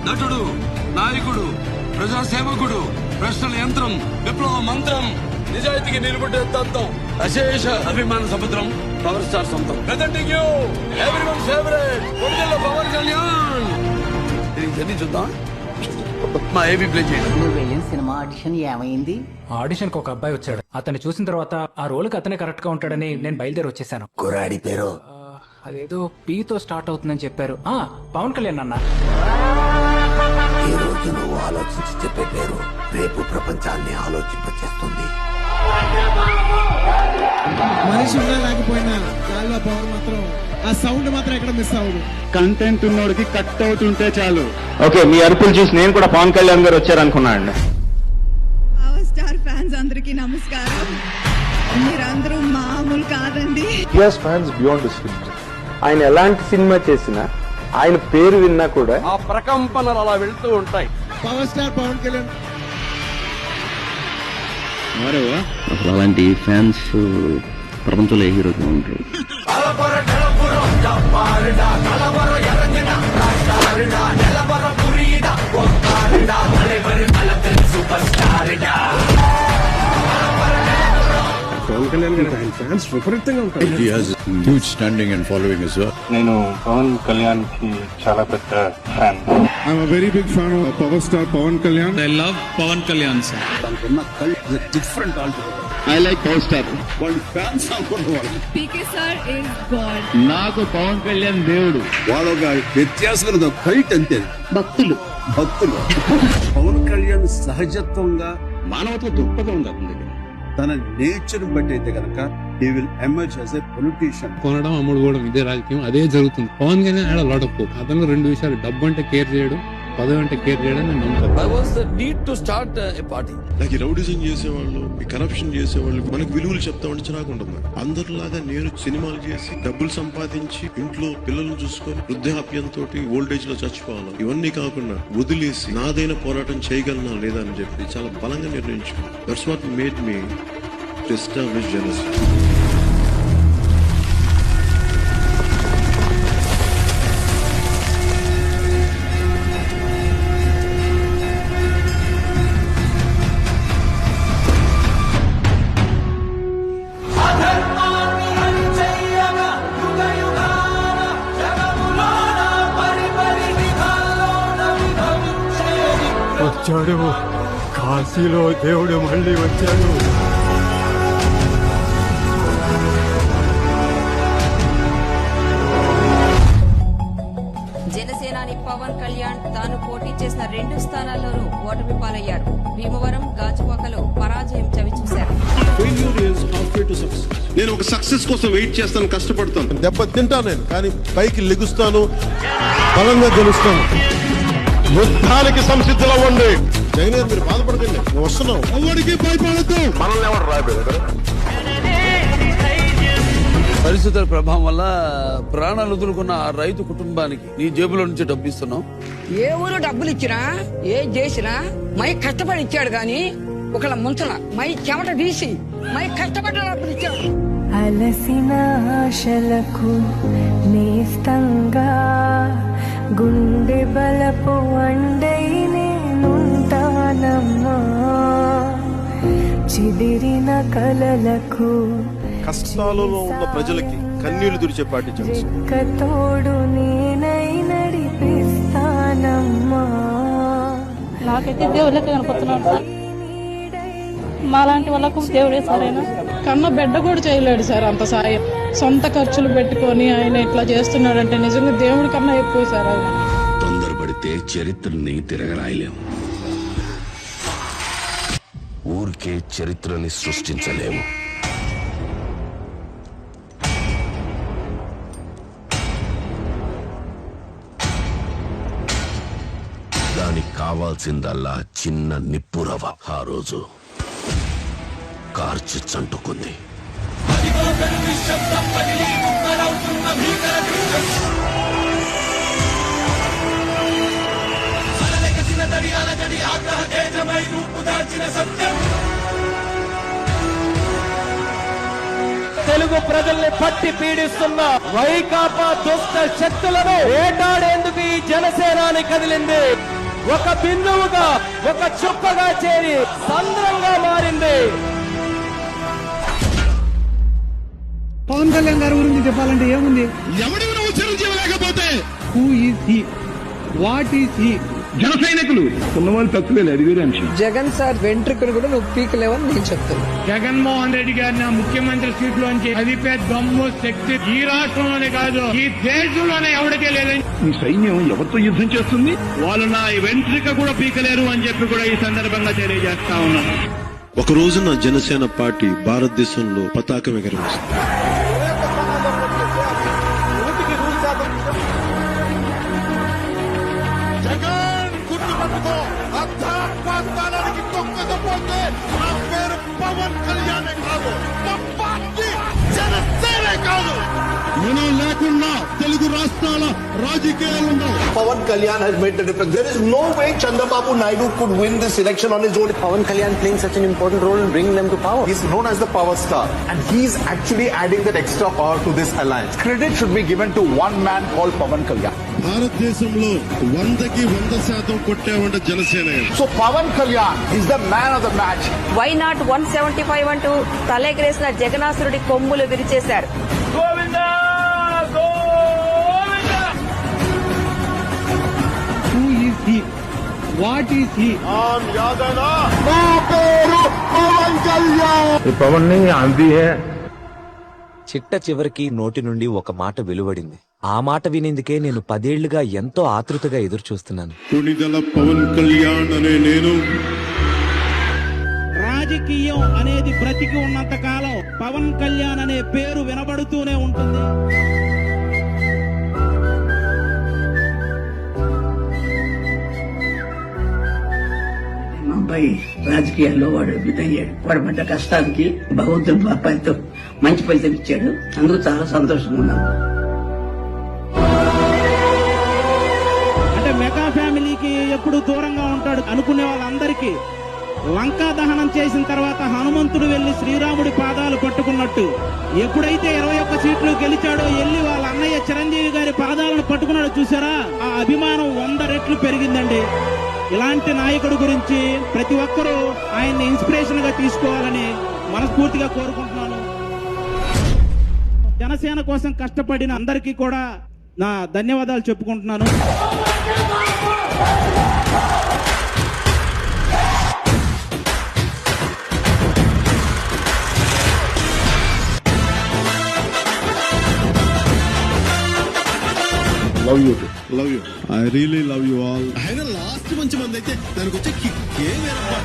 నటుడు, నాయకుడు, ప్రజాసేవకుడు, ప్రశ్నల యంత్రం, విప్లవ మంత్రం, నిజాయితీకి నిలబడే దత్తం, అశేష అభిమాన సముద్రం, పవర్ స్టార్ సొంతం. ప్రెజెంటింగ్ యూ ఎవ్రీవన్ ఫేవరెట్ కొడిగళ్ళ పవన్ కళ్యాణ్. ఇది చూద్దాం. మా ఏబీ ప్లే చేయండి. నువ్వు వెళ్ళిన సినిమా ఆడిషన్ ఏమైంది? ఆడిషన్ కి ఒక అబ్బాయి వచ్చాడు. అతన్ని చూసిన తర్వాత ఆ రోల్ కి అతనే కరెక్ట్ గా ఉంటాడని నేను బయలుదేరి వచ్చేసాను. కుర్రాడి పేరు అదేదో పీతో స్టార్ట్ అవుతుందని చెప్పారు. పవన్ కళ్యాణ్ అన్న. ఈ రోజు నువ్వు ఆలోచించి చెప్పే పేరు రేపు ప్రపంచాన్ని ఆలోచింపచేస్తుంది. మనిషి ఉన్నా లేకపోయినా గాల్లో పవర్ మాత్రం, ఆ సౌండ్ మాత్రం ఎక్కడ మిస్ అవ్వదు. కంటెంట్ ఉన్నోడికి కట్ అవుట్ ఉంటే చాలు. ఓకే, మీ అరుపులు చూసి నేను కూడా పవన్ కళ్యాణ్ గారు వచ్చారనుకున్నాను. పవర్ స్టార్ ఫ్యాన్స్ అందరికీ నమస్కారం. మీరందరూ మామూలు కాదండి. Fans beyond screen. ఆయన ఎలాంటి సినిమా చేసినా, ఆయన పేరు విన్నా కూడా ఆ ప్రకంపనలు అలా వెళ్తూ ఉంటాయి. Power star Pawan Kalyan. అసలు అలాంటి ఫ్యాన్స్ ప్రపంచంలో ఏ హీరోకి ఉంటారు. పవన్ కళ్యాణ్ గారు ఆయన ఫ్యాన్స్ విపరీతంగా ఉంటారు. He has huge standing and following as well. నేను పవన్ కళ్యాణ్ కి చాలా పెద్ద fan. I'm a very big fan of power star Pawan Kalyan. I love Pawan Kalyan sir. I like power star. వాళ్ళ ఫ్యాన్స్ అనుకున్నవాళ్ళు. PK sir is God. నాకు పవన్ కళ్యాణ్ దేవుడు. వాళ్ళ ఒక వ్యత్యాసమైన కైట్ అంతే. భక్తులు పవన్ కళ్యాణ్ సహజత్వంగా మానవత్వ దృక్పథం ఉంది అతని దగ్గర. తన నేచర్ బట్టి అయితే కనుక he will emerge as a politician. కొనడం అమ్ముడుకోవడం ఇదే రాజకీయం, అదే జరుగుతుంది. పవన్ కళ్యాణ్ ఆడ లాట్ ఆఫ్ అతను రెండు విషయాలు, డబ్బు అంటే కేర్ చేయడం, పదవి అంటే కేర్ చేయడం నేను నమ్ముతాను. I was the need to start a party. నాకు ఈ రౌడిజం చేసేవాళ్ళు, ఈ కరప్షన్ చేసేవాళ్ళు మనకు విలువలు చెప్తామంటే చిరాకు ఉంటుంది. అందరిలాగా నేను సినిమాలు చేసి డబ్బులు సంపాదించి ఇంట్లో పిల్లలను చూసుకొని వృద్ధాప్యంతో ఓల్డేజ్ లో చచ్చిపోవాలి, ఇవన్నీ కాకుండా వదిలేసి నాదైన పోరాటం చేయగలనా లేదా అని చెప్పి చాలా బలంగా నిర్ణయించుకున్నాను. That's what made me to establish Janasena. వచ్చాడు కాశీలో దేవుడు, మళ్ళీ వచ్చాడు. జనసేనాని పవన్ కళ్యాణ్ తాను పోటీ చేసిన 2 స్థానాల్లోనూ ఓటమి పాలయ్యారు. భీమవరం, గాజువాకలో పరాజయం చవిచూశారు. నేను ఒక సక్సెస్ కోసం వెయిట్ చేస్తాను, కష్టపడతాను, దెబ్బ తింటాను నేను, కానీ పైకి లెగుస్తాను, బలంగా గెలుస్తాను. యుద్ధానికి సంసిద్ధులు అవ్వండి. జగన్ మీరు బాధపడకండి, నువ్వు వస్తున్నావు. ఎవరికి భయపడద్దు. మనల్ని ఎవరు రాబోయే పరిస్థితుల ప్రభావం వల్ల ప్రాణాలు వదులుకున్న ఆ రైతు కుటుంబానికి నీ జేబులో నుంచి డబ్బు ఇస్తున్నావు. ఏ ఊరు డబ్బులు ఇచ్చినా, ఏ చేసినా మై కష్టపడి ఇచ్చాడు గాని ఒకళ్ళ ముంచల మై చెమట తీసి మై కష్టపడి డబ్బులు ఇచ్చాడు. అలసిన ఆశలకు నేస్తంగా గుండె బలపు అండై నేనుంటానమ్మా. చిదిరిన కలలకు కష్టాలలో ఉన్న ప్రజలకి కన్నీళ్లు తుడిచే పార్టీ జనసేన. తోడు నేనై నడిపిస్తానమ్మా. నాకైతే దేవుళ్ళకి కనపడుతున్నాడు సార్. మాలాంటి వాళ్ళకు దేవుడే సరైన కన్న బిడ్డ కూడా చేయలేడు సార్ అంత సాయం. సొంత ఖర్చులు పెట్టుకొని ఆయన ఇట్లా చేస్తున్నాడంటే నిజంగా దేవుడి కన్నా ఎక్కువ సార్ ఆయన. తొందరపడితే చరిత్రని తిరగరాయలేము, ఊరికే చరిత్రని సృష్టించలేము. దానికి కావాల్సిందల్లా చిన్న నిప్పురవ. ఆ రోజు కార్చి చంటుకుంది. తెలుగు ప్రజల్ని పట్టి పీడిస్తున్న వైకాపా దుష్ట శక్తులను వేటాడేందుకు ఈ జనసేనాని కదిలింది. ఒక బిందువుగా, ఒక చుక్కగా చేరి సంద్రంగా మారింది. పవన్ కళ్యాణ్ గారి గురించి చెప్పాలంటే ఏముంది? ఎవడి నువ్వు చిరంజీవి లేకపోతే who is he, what is he? జన సైనికులు ఉన్నవాళ్ళు తక్కువే అది వేరే అంశం. జగన్ సార్ వెంట్రుకలు కూడా నువ్వు పీకలేవని నేను చెప్తాను. జగన్మోహన్ రెడ్డి గారిని ముఖ్యమంత్రి సీట్ లోంచి అదిపే దమ్ము శక్తి ఈ రాష్ట్రంలోనే కాదు ఈ దేశంలోనే ఎవరికే లేదని ఈ సైన్యం ఎవరితో యుద్ధం చేస్తుంది? వాళ్ళు నా వెంట్రిక కూడా పీకలేరు అని చెప్పి కూడా ఈ సందర్భంగా తెలియజేస్తా ఉన్నాను. ఒక రోజున జనసేన పార్టీ భారతదేశంలో పతాకం ఎగరవేస్తుంది. జగన్ గుర్తుపెట్టుకో, అర్థాత్మానికి తొక్కకపోతే నా పేరు పవన్ కళ్యాణే కాదు, మా పార్టీ జనసేనే కాదు. మనం లేకుండా తెలుగు రాష్ట్రాల రాజకీయాలు ఉండవు. Pawan Kalyan has made the difference. There is no way Chandrababu Naidu could win this election on his own. Pawan Kalyan playing such an important role in bringing them to power. He's known as the power star, and he's actually adding that extra power to this alliance. Credit should be given to one man called Pawan Kalyan. భారతదేశంలో 100కి 100% కొట్టేవంటే Janasena. So Pawan Kalyan is the man of the match. Why not 175 అంటూ తలెగరేసిన జగనాసురుడి కొమ్ములు విరిచేశారు. Who is he, what is he? నా పేరు పవన్ కళ్యాణ్. చిట్ట చివరికి నోటి నుండి ఒక మాట వెలువడింది. ఆ మాట వినేందుకే నేను 10 ఏళ్లుగా ఎంతో ఆతృతగా ఎదురు చూస్తున్నాను. కొణిదెల పవన్ కళ్యాణ్ అనే నేను రాజకీయం అనేది బ్రతికి ఉన్నంత కాలం పవన్ కళ్యాణ్ అనే పేరు వినబడుతూనే ఉంటుంది. మా అబ్బాయి రాజకీయాల్లో వాడు అయ్యాడు. వాడు పడ్డ కష్టానికి భగవంతుడు మా అబ్బాయితో మంచి ఫలితం ఇచ్చాడు. అందుకు చాలా సంతోషంగా ఉన్నాం. అంటే మెగా ఫ్యామిలీకి ఎప్పుడు దూరంగా ఉంటాడు అనుకునే వాళ్ళందరికీ లంకా దహనం చేసిన తర్వాత హనుమంతుడు వెళ్లి శ్రీరాముడి పాదాలు పట్టుకున్నట్టు ఎప్పుడైతే 21 సీట్లు గెలిచాడో వెళ్లి వాళ్ళ అన్నయ్య చిరంజీవి గారి పాదాలను పట్టుకున్నాడు. చూసారా, ఆ అభిమానం 100 రెట్లు పెరిగిందండి. ఇలాంటి నాయకుడి గురించి ప్రతి ఒక్కరూ ఆయన్ని ఇన్స్పిరేషన్ గా తీసుకోవాలని మనస్ఫూర్తిగా కోరుకుంటున్నాను. జనసేన కోసం కష్టపడిన అందరికీ కూడా నా ధన్యవాదాలు చెప్పుకుంటున్నాను. Love you. I really love you all. ఆయన లాస్ట్ మంచి మంది అయితే దానికి వచ్చే కిక్కే వేరబ్బా.